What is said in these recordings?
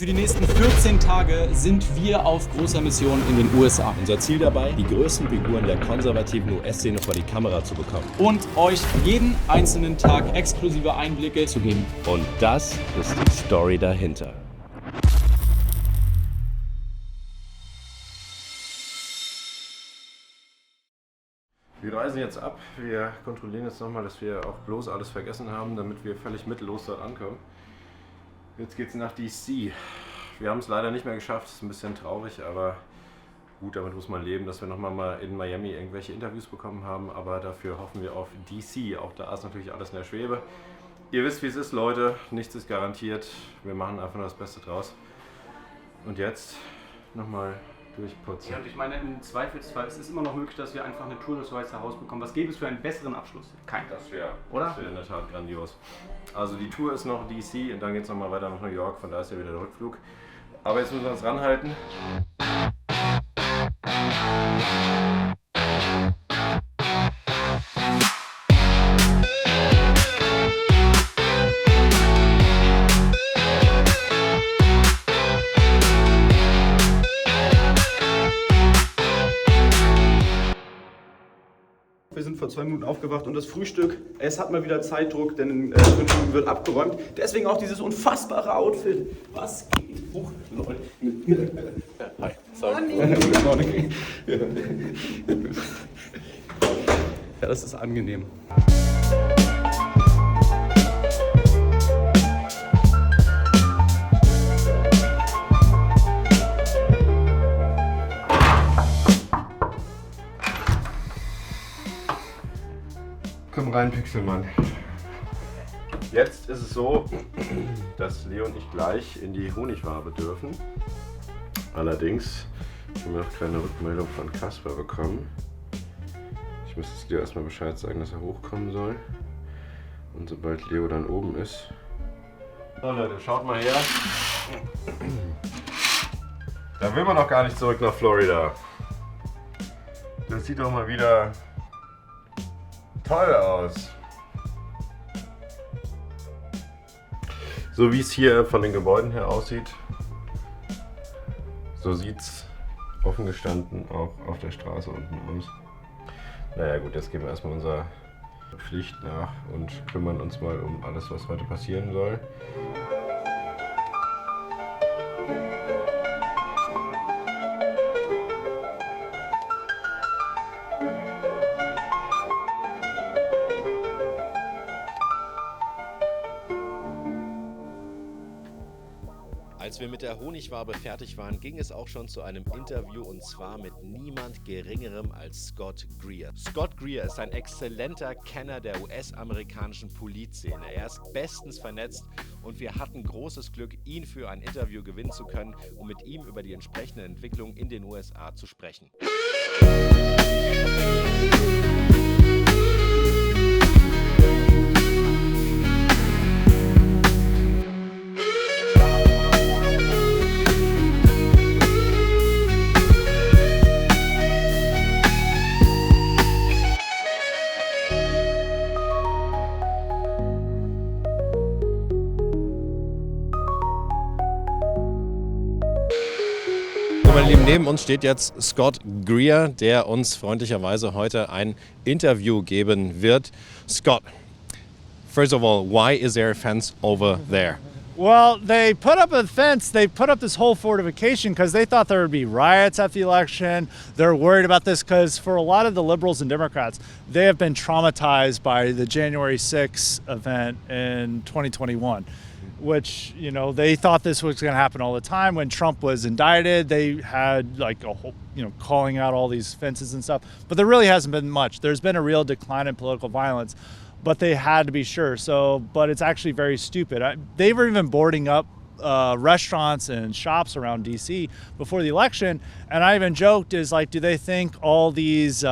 Für die nächsten 14 Tage sind wir auf großer Mission in den USA. Unser Ziel dabei, die größten Figuren der konservativen US-Szene vor die Kamera zu bekommen. Und euch jeden einzelnen Tag exklusive Einblicke zu geben. Und das ist die Story dahinter. Wir reisen jetzt ab. Wir kontrollieren jetzt nochmal, dass wir auch bloß alles vergessen haben, damit wir völlig mittellos dort ankommen. Jetzt geht's nach DC. Wir haben es leider nicht mehr geschafft, ist ein bisschen traurig, aber gut, damit muss man leben, dass wir nochmal mal in Miami irgendwelche Interviews bekommen haben, aber dafür hoffen wir auf DC. Auch da ist natürlich alles in der Schwebe. Ihr wisst, wie es ist, Leute, nichts ist garantiert. Wir machen einfach nur das Beste draus. Und jetzt nochmal durchputzen. Ja, und ich meine, im Zweifelsfall ist es immer noch möglich, dass wir einfach eine Tour durchs Weiße Haus bekommen. Was gäbe es für einen besseren Abschluss? Kein. Das wäre oder? In der Tat grandios. Also die Tour ist noch DC und dann geht es nochmal weiter nach New York, von da ist ja wieder der Rückflug. Aber jetzt müssen wir uns ranhalten. Wir sind vor 2 Minuten aufgewacht und das Frühstück, es hat mal wieder Zeitdruck, denn in 5 Minuten wird abgeräumt. Deswegen auch dieses unfassbare Outfit. Was geht hoch, Leute? Hi, sorry. Ja, das ist angenehm. Komm rein, Pixelmann. Jetzt ist es so, dass Leo und ich gleich in die Honigwabe dürfen. Allerdings haben wir noch keine Rückmeldung von Kasper bekommen. Ich müsste es Leo erstmal Bescheid sagen, dass er hochkommen soll. Und sobald Leo dann oben ist. So Leute, schaut mal her. Da will man noch gar nicht zurück nach Florida. Das sieht doch mal wieder toll aus. So wie es hier von den Gebäuden her aussieht, so sieht es offen gestanden auch auf der Straße unten aus. Naja gut, jetzt gehen wir erstmal unserer Pflicht nach und kümmern uns mal um alles, was heute passieren soll. Als wir mit der Honigwabe fertig waren, ging es auch schon zu einem Interview und zwar mit niemand Geringerem als Scott Greer. Scott Greer ist ein exzellenter Kenner der US-amerikanischen Polizszene. Er ist bestens vernetzt und wir hatten großes Glück, ihn für ein Interview gewinnen zu können, um mit ihm über die entsprechende Entwicklung in den USA zu sprechen. Meine Lieben, neben uns steht jetzt Scott Greer, der uns freundlicherweise heute ein Interview geben wird. Scott, first of all, why is there a fence over there? Well, they put up a fence. They put up this whole fortification because they thought there would be riots at the election. They're worried about this because for a lot of the liberals and Democrats, they have been traumatized by the January 6th event in 2021. Which, you know, they thought this was going to happen all the time. When Trump was indicted, they had like a whole, you know, calling out all these fences and stuff. But there really hasn't been much. There's been a real decline in political violence, but they had to be sure. So, but it's actually very stupid. They were even boarding up restaurants and shops around DC before the election. And I even joked, is like, do they think all these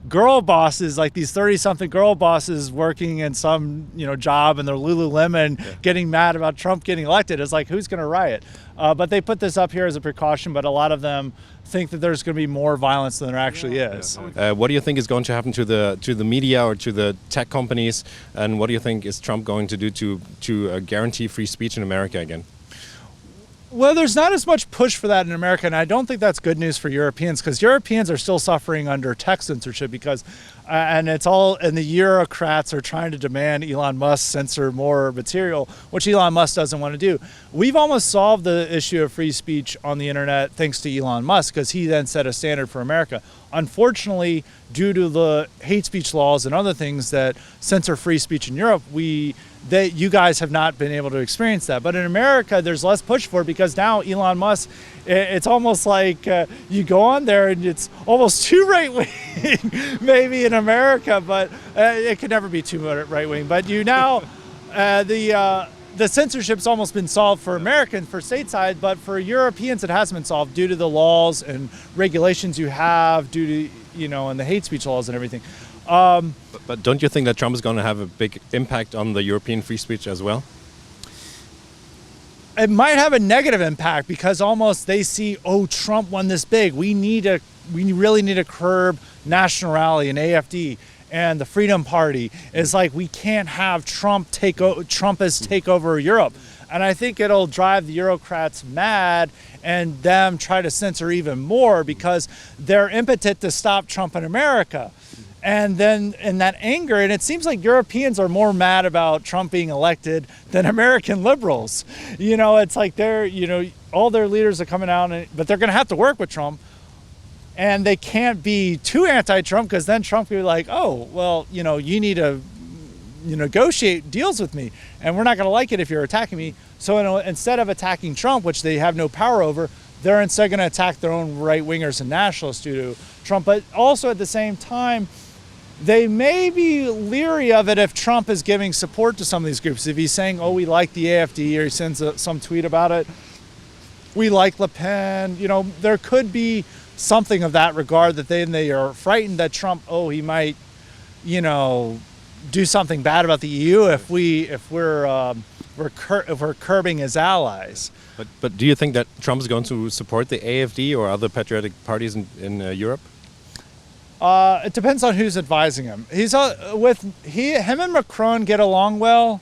girl bosses, like these 30-something girl bosses working in some, you know, job in their Lululemon, getting mad about Trump getting elected? It's like, who's going to riot? But they put this up here as a precaution, but a lot of them think that there's going to be more violence than there actually is. What do you think is going to happen to the media or to the tech companies, and what do you think is Trump going to do to guarantee free speech in America again? Well, there's not as much push for that in America, and I don't think that's good news for Europeans, because Europeans are still suffering under tech censorship because, and the Eurocrats are trying to demand Elon Musk censor more material, which Elon Musk doesn't want to do. We've almost solved the issue of free speech on the internet thanks to Elon Musk, because he then set a standard for America. Unfortunately, due to the hate speech laws and other things that censor free speech in Europe, you guys have not been able to experience that. But in America, there's less push for it because now Elon Musk, it's almost like you go on there and it's almost too right-wing, maybe in America, but it could never be too right-wing. But the censorship's almost been solved for Americans, for stateside, but for Europeans it hasn't been solved due to the laws and regulations you have, due to, and the hate speech laws and everything. But don't you think that Trump is going to have a big impact on the European free speech as well? It might have a negative impact because almost they see, oh, Trump won this big. We really need to curb National Rally and AfD and the Freedom Party. It's like we can't have Trumpists take over Europe. And I think it'll drive the Eurocrats mad and them try to censor even more because they're impotent to stop Trump in America. And then in that anger, and it seems like Europeans are more mad about Trump being elected than American liberals. It's like all their leaders are coming out, but they're going to have to work with Trump. And they can't be too anti-Trump because then Trump will be like, oh, well, you need to negotiate deals with me. And we're not going to like it if you're attacking me. So instead of attacking Trump, which they have no power over, they're instead going to attack their own right-wingers and nationalists due to Trump. But also at the same time, they may be leery of it if Trump is giving support to some of these groups. If he's saying, oh, we like the AfD, or he sends some tweet about it, we like Le Pen, there could be something of that regard that they are frightened that Trump, he might, do something bad about the EU if we're curbing his allies. But do you think that Trump is going to support the AfD or other patriotic parties in Europe? It depends on who's advising him. Him and Macron get along well.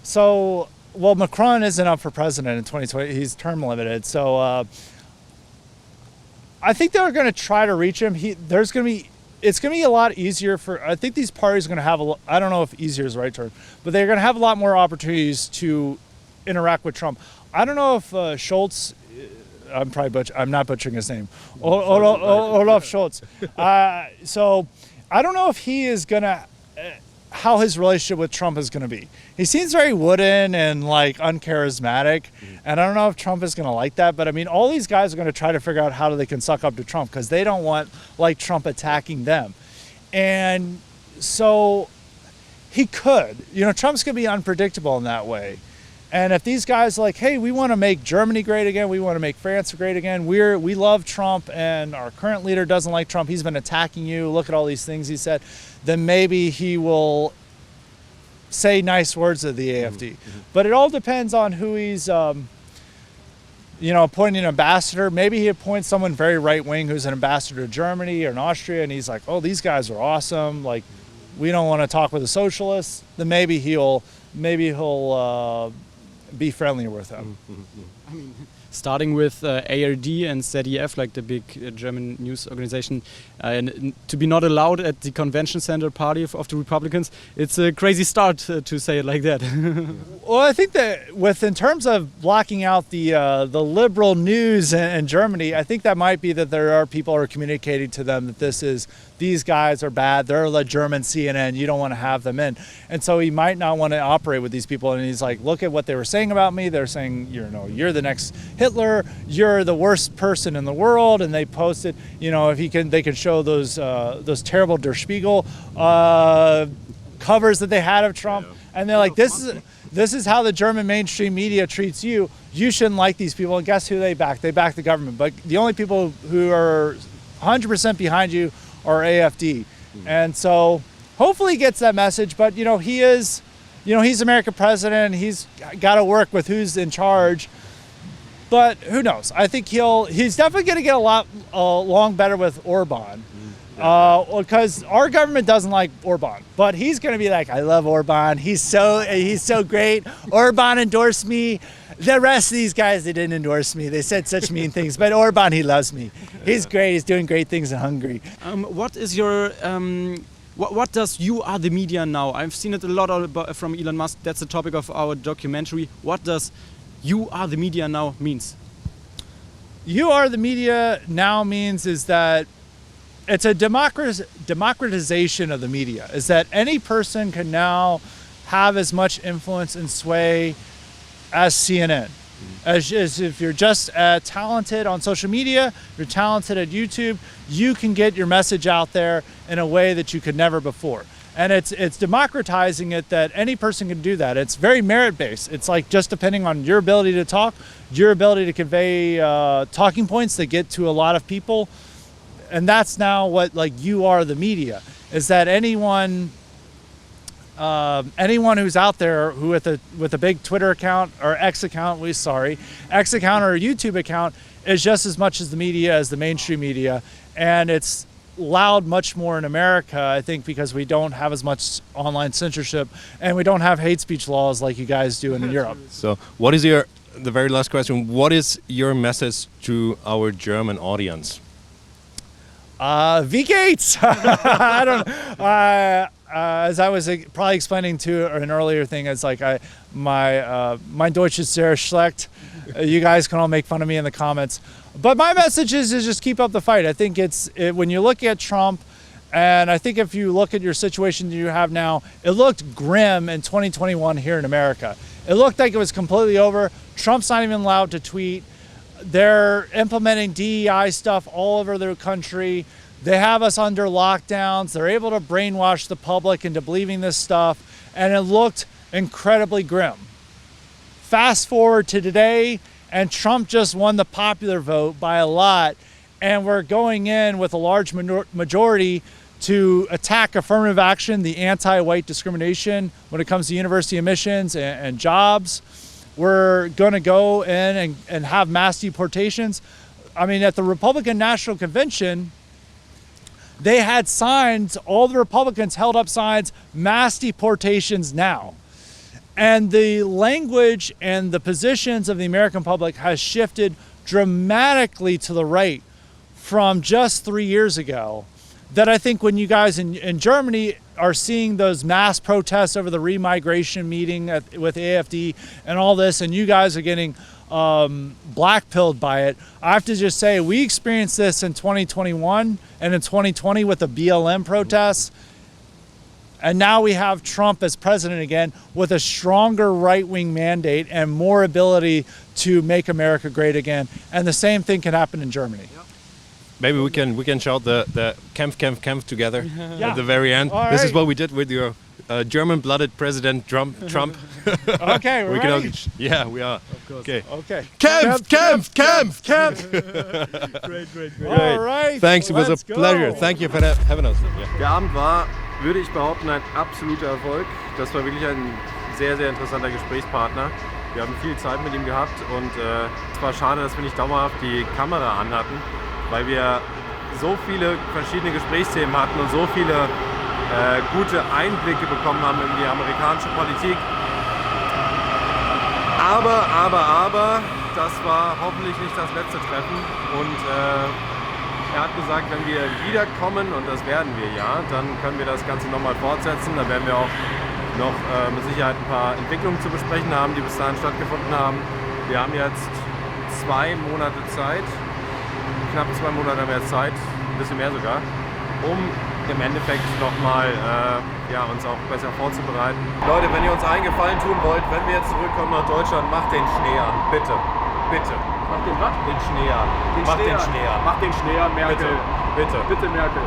So, Macron isn't up for president in 2020. He's term limited. So, I think they're going to try to reach him. It's going to be a lot easier I think these parties are going to have I don't know if easier is the right term, but they're going to have a lot more opportunities to interact with Trump. I don't know if Schultz, I'm not butchering his name, Olaf Scholz. So I don't know if he is going to, how his relationship with Trump is going to be. He seems very wooden and uncharismatic, and I don't know if Trump is going to like that, but I mean, all these guys are going to try to figure out how they can suck up to Trump because they don't want Trump attacking them. And so he could, Trump's going to be unpredictable in that way. And if these guys are like, hey, we want to make Germany great again, we want to make France great again, we love Trump and our current leader doesn't like Trump, he's been attacking you, look at all these things he said, then maybe he will say nice words of the AfD. But it all depends on who he's appointing an ambassador. Maybe he appoints someone very right-wing who's an ambassador to Germany or in Austria, and he's like, oh, these guys are awesome, we don't want to talk with the socialists. Then maybe he'll be friendlier with them. I mean, starting with ARD and ZDF, like the big German news organization, and to be not allowed at the convention center party of the Republicans, it's a crazy start to say it like that. Well, I think that in terms of blocking out the liberal news in Germany, I think that might be that there are people who are communicating to them that these guys are bad, they're the German CNN, you don't want to have them in. And so he might not want to operate with these people, and he's like, look at what they were saying about me, they're saying, you're the next Hitler, you're the worst person in the world, and they posted, if they can show those terrible Der Spiegel covers that they had of Trump, and they're like, this is how the German mainstream media treats you, you shouldn't like these people, and guess who they back? They back the government, but the only people who are 100% behind you are AfD. And so hopefully he gets that message, but he's American president, he's got to work with who's in charge, but who knows? I think he's definitely going to get along better with Orban, because our government doesn't like Orban, but he's going to be like, I love Orban, he's so great, Orban endorsed me, The rest of these guys, they didn't endorse me. They said such mean things. But Orban, he loves me. He's great. He's doing great things in Hungary. What is your what does "you are the media" now? I've seen it a lot from Elon Musk. That's the topic of our documentary. What does "you are the media" now means? You are the media now means is that it's a democratization of the media. Is that any person can now have as much influence and sway as CNN. As if you're just talented on social media, you're talented at YouTube, you can get your message out there in a way that you could never before. And it's democratizing it that any person can do that. It's very merit-based. It's like just depending on your ability to talk, your ability to convey talking points that get to a lot of people. And that's now what, like, you are the media, is that anyone who's out there who with a big Twitter account or X account or a YouTube account is just as much as the media as the mainstream media. And it's loud much more in America, I think, because we don't have as much online censorship and we don't have hate speech laws like you guys do in Europe. So what is the very last question, what is your message to our German audience? Wie geht's? I don't know. As I was probably explaining to an earlier thing, it's like my Deutsch is sehr schlecht. You guys can all make fun of me in the comments. But my message is just keep up the fight. I think when you look at Trump, and I think if you look at your situation that you have now, it looked grim in 2021 here in America. It looked like it was completely over. Trump's not even allowed to tweet. They're implementing DEI stuff all over their country. They have us under lockdowns. They're able to brainwash the public into believing this stuff. And it looked incredibly grim. Fast forward to today, and Trump just won the popular vote by a lot. And we're going in with a large majority to attack affirmative action, the anti-white discrimination when it comes to university admissions and jobs. We're going to go in and have mass deportations. I mean, at the Republican National Convention, they had signs, all the Republicans held up signs, mass deportations now. And the language and the positions of the American public has shifted dramatically to the right from just 3 years ago. That I think when you guys in Germany are seeing those mass protests over the remigration meeting with AfD and all this, and you guys are getting blackpilled by it, I have to just say we experienced this in 2021 and in 2020 with the BLM protests. And now we have Trump as president again with a stronger right-wing mandate and more ability to make America great again. And the same thing can happen in Germany. Yep. Maybe we can shout the Kampf together at the very end. All this right. is what we did with your German-blooded President Trump. Okay, we're ready? Yeah, we are. Of course. Okay. Kampf! Great. All right. Thanks, it was a let's go. pleasure. Thank you for having us. Der Abend war, würde ich behaupten, ein absoluter Erfolg. Das war wirklich ein sehr, sehr interessanter Gesprächspartner. Wir haben viel Zeit mit ihm gehabt und es war schade, dass wir nicht dauerhaft die Kamera anhatten, weil wir so viele verschiedene Gesprächsthemen hatten und so viele gute Einblicke bekommen haben in die amerikanische Politik. Aber, das war hoffentlich nicht das letzte Treffen und er hat gesagt, wenn wir wiederkommen, und das werden wir ja, dann können wir das Ganze nochmal fortsetzen. Da werden wir auch noch mit Sicherheit ein paar Entwicklungen zu besprechen haben, die bis dahin stattgefunden haben. Wir haben jetzt 2 Monate Zeit, knapp 2 Monate mehr Zeit, ein bisschen mehr sogar, um im Endeffekt nochmal uns auch besser vorzubereiten. Leute, wenn ihr uns einen Gefallen tun wollt, wenn wir jetzt zurückkommen nach Deutschland, macht den Schnee an, bitte. Macht den was? Den Schnee an. Macht den Schnee an. Mach den Schnee an, Merkel. Bitte. Bitte, Merkel.